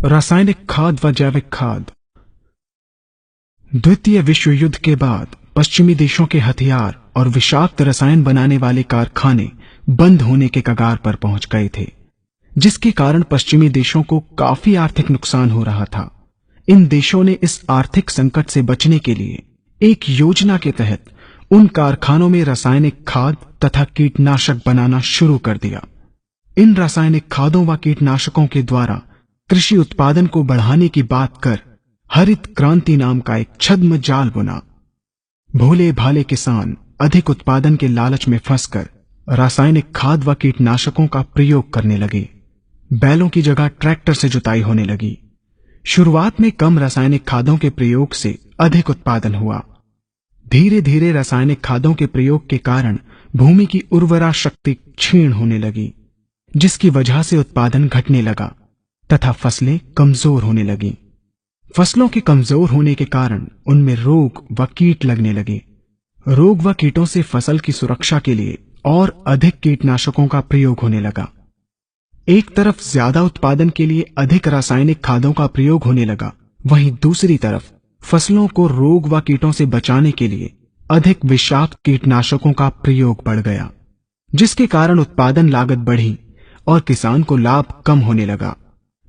रासायनिक खाद व जैविक खाद। द्वितीय विश्व युद्ध के बाद पश्चिमी देशों के हथियार और विषाक्त रसायन बनाने वाले कारखाने बंद होने के कगार पर पहुंच गए थे, जिसके कारण पश्चिमी देशों को काफी आर्थिक नुकसान हो रहा था। इन देशों ने इस आर्थिक संकट से बचने के लिए एक योजना के तहत उन कारखानों में रासायनिक खाद तथा कीटनाशक बनाना शुरू कर दिया। इन रासायनिक खादों व कीटनाशकों के द्वारा कृषि उत्पादन को बढ़ाने की बात कर हरित क्रांति नाम का एक छद्म जाल बुना। भोले भाले किसान अधिक उत्पादन के लालच में फंसकर रासायनिक खाद व कीटनाशकों का प्रयोग करने लगे। बैलों की जगह ट्रैक्टर से जुताई होने लगी। शुरुआत में कम रासायनिक खादों के प्रयोग से अधिक उत्पादन हुआ। धीरे धीरे रासायनिक खादों के प्रयोग के कारण भूमि की उर्वरा शक्ति क्षीण होने लगी, जिसकी वजह से उत्पादन घटने लगा तथा फसलें कमजोर होने लगीं। फसलों के कमजोर होने के कारण उनमें रोग व कीट लगने लगे। रोग व कीटों से फसल की सुरक्षा के लिए और अधिक कीटनाशकों का प्रयोग होने लगा। एक तरफ ज्यादा उत्पादन के लिए अधिक रासायनिक खादों का प्रयोग होने लगा, वहीं दूसरी तरफ फसलों को रोग व कीटों से बचाने के लिए अधिक विषाक्त कीटनाशकों का प्रयोग बढ़ गया, जिसके कारण उत्पादन लागत बढ़ी और किसान को लाभ कम होने लगा,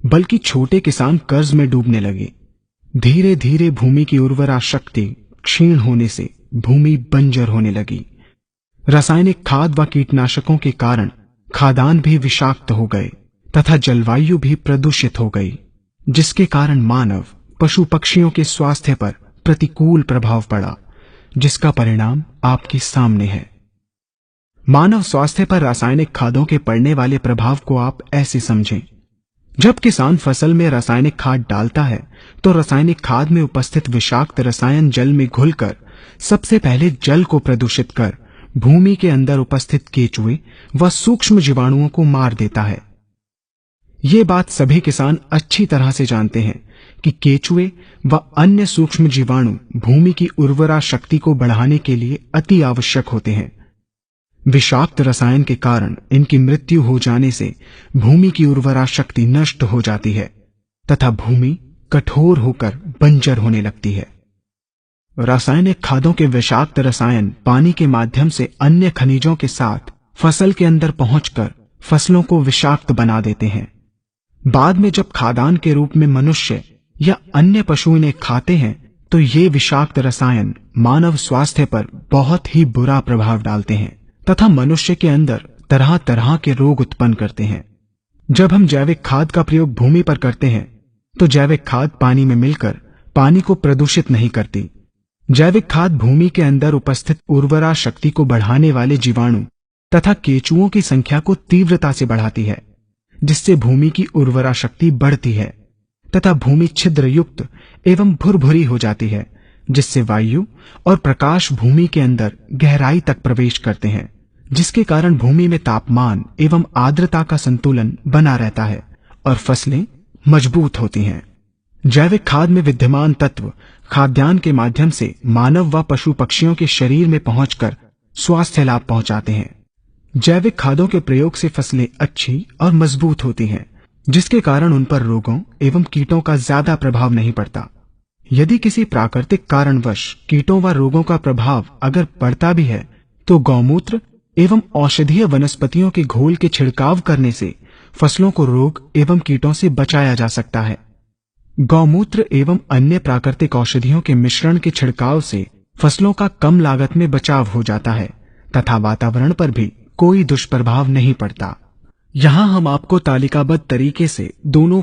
बल्कि छोटे किसान कर्ज में डूबने लगे। धीरे धीरे भूमि की उर्वरा शक्ति क्षीण होने से भूमि बंजर होने लगी। रासायनिक खाद व कीटनाशकों के कारण खाद्यान्न भी विषाक्त हो गए तथा जलवायु भी प्रदूषित हो गई, जिसके कारण मानव पशु पक्षियों के स्वास्थ्य पर प्रतिकूल प्रभाव पड़ा, जिसका परिणाम आपके सामने है। मानव स्वास्थ्य पर रासायनिक खादों के पड़ने वाले प्रभाव को आप ऐसे समझें। जब किसान फसल में रासायनिक खाद डालता है तो रासायनिक खाद में उपस्थित विषाक्त रसायन जल में घुलकर सबसे पहले जल को प्रदूषित कर भूमि के अंदर उपस्थित केचुए व सूक्ष्म जीवाणुओं को मार देता है। ये बात सभी किसान अच्छी तरह से जानते हैं कि केचुए व अन्य सूक्ष्म जीवाणु भूमि की उर्वरा शक्ति को बढ़ाने के लिए अति आवश्यक होते हैं। विषाक्त रसायन के कारण इनकी मृत्यु हो जाने से भूमि की उर्वरा शक्ति नष्ट हो जाती है तथा भूमि कठोर होकर बंजर होने लगती है। रासायनिक खादों के विषाक्त रसायन पानी के माध्यम से अन्य खनिजों के साथ फसल के अंदर पहुंचकर फसलों को विषाक्त बना देते हैं। बाद में जब खाद्यान्न के रूप में मनुष्य या अन्य पशु इन्हें खाते हैं तो ये विषाक्त रसायन मानव स्वास्थ्य पर बहुत ही बुरा प्रभाव डालते हैं तथा मनुष्य के अंदर तरह तरह के रोग उत्पन्न करते हैं। जब हम जैविक खाद का प्रयोग भूमि पर करते हैं तो जैविक खाद पानी में मिलकर पानी को प्रदूषित नहीं करती। जैविक खाद भूमि के अंदर उपस्थित उर्वरा शक्ति को बढ़ाने वाले जीवाणु तथा केचुओं की संख्या को तीव्रता से बढ़ाती है, जिससे भूमि की उर्वरा शक्ति बढ़ती है तथा भूमि छिद्र युक्त एवं भुरभुरी हो जाती है, जिससे वायु और प्रकाश भूमि के अंदर गहराई तक प्रवेश करते हैं, जिसके कारण भूमि में तापमान एवं आर्द्रता का संतुलन बना रहता है और फसलें मजबूत होती हैं। जैविक खाद में विद्यमान तत्व खाद्यान्न के माध्यम से मानव व पशु पक्षियों के शरीर में पहुंचकर स्वास्थ्य लाभ पहुंचाते हैं। जैविक खादों के प्रयोग से फसलें अच्छी और मजबूत होती हैं, जिसके कारण उन पर रोगों एवं कीटों का ज्यादा प्रभाव नहीं पड़ता। यदि किसी प्राकृतिक कारणवश कीटों व रोगों का प्रभाव अगर पड़ता भी है तो गौमूत्र एवं औषधीय वनस्पतियों के घोल के छिड़काव करने से फसलों को रोग एवं कीटों से बचाया जा सकता है। गौमूत्र एवं अन्य प्राकृतिक औषधियों के मिश्रण के छिड़काव से फसलों का कम लागत में बचाव हो जाता है तथा वातावरण पर भी कोई दुष्प्रभाव नहीं पड़ता। यहाँ हम आपको तालिकाबद्ध तरीके से दोनों